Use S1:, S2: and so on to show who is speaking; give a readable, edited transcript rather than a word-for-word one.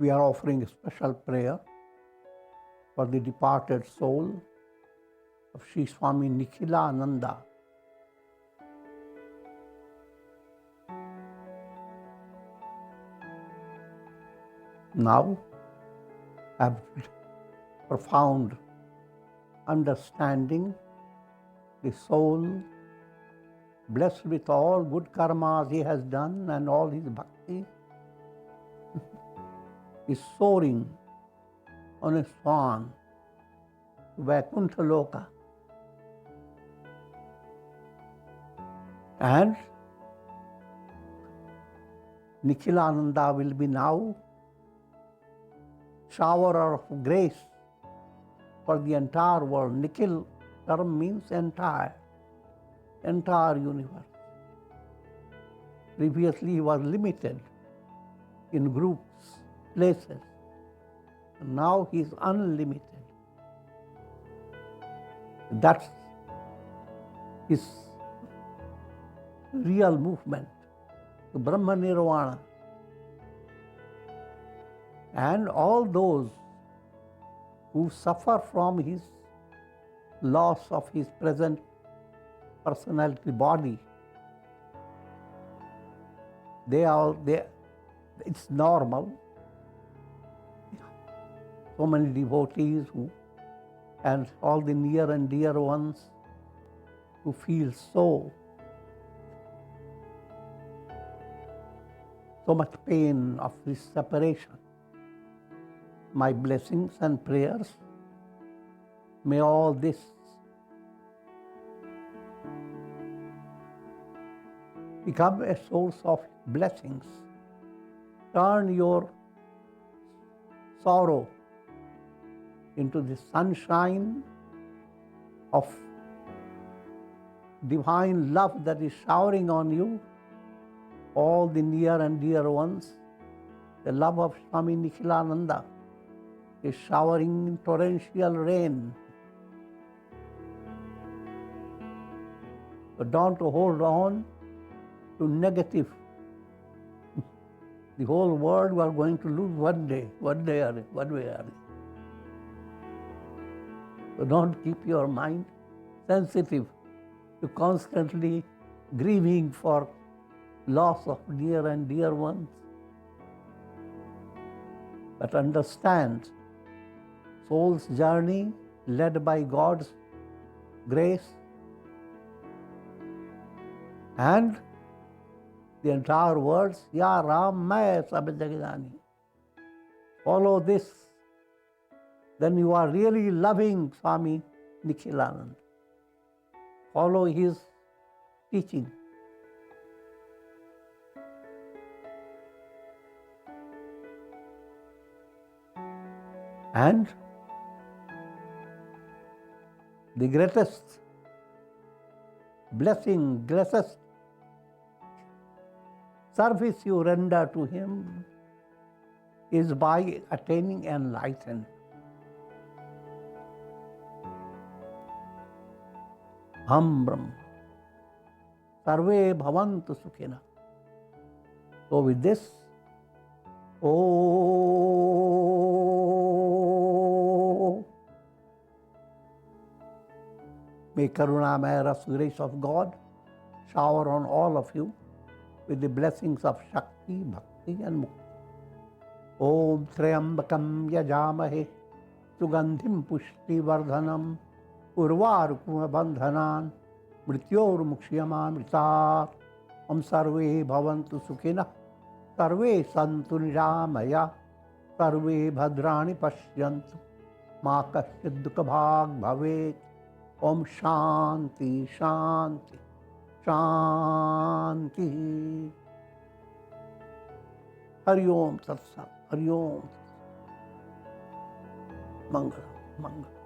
S1: we are offering a special prayer for the departed soul of Sri Swami Nikhilananda. Now, have profound understanding, the soul, blessed with all good karmas he has done and all his bhakti, is soaring on a swan to Vaikuntha Loka. And Nikhilananda will be now shower of grace for the entire world. Nikhil term means entire universe. Previously he was limited in groups, places. And now he is unlimited. That's his real movement, the Brahma Nirvana. And all those who suffer from his loss of his present personality body, it's normal. So many devotees and all the near and dear ones who feel so much pain of this separation. My blessings and prayers, may all this become a source of blessings. Turn your sorrow into the sunshine of divine love that is showering on you, all the near and dear ones. The love of Swami Nikhilananda is showering in torrential rain. So don't hold on to negative. The whole world we are going to lose one day or other. So don't keep your mind sensitive to constantly grieving for loss of near and dear ones. But understand, soul's journey led by God's grace and the entire words, Ya Ram, Main Sab Jag Jani. Follow this, then you are really loving Swami Nikhilananda. Follow his teaching. And the greatest blessing, greatest service you render to him is by attaining enlightenment. Ham Brahma. Sarve bhavantu sukhina. So with this, may Karunamaya Ras grace of God shower on all of you with the blessings of Shakti, Bhakti and Mukti. Om Trayambakam Yajamahe Sugandhim Pushti Vardhanam Urvarukuma Bandhanan Mrityor Mukshyaman Mritat. Om Sarve Bhavantu Sukhina Sarve Santu Niramaya Sarve Bhadrani Pashyantu Ma Kasyad Dukha Bhag Bhavet. Om Shanti Shanti Shanti. Hari Om Tat Sat. Hari Om. Mangala. Mangala.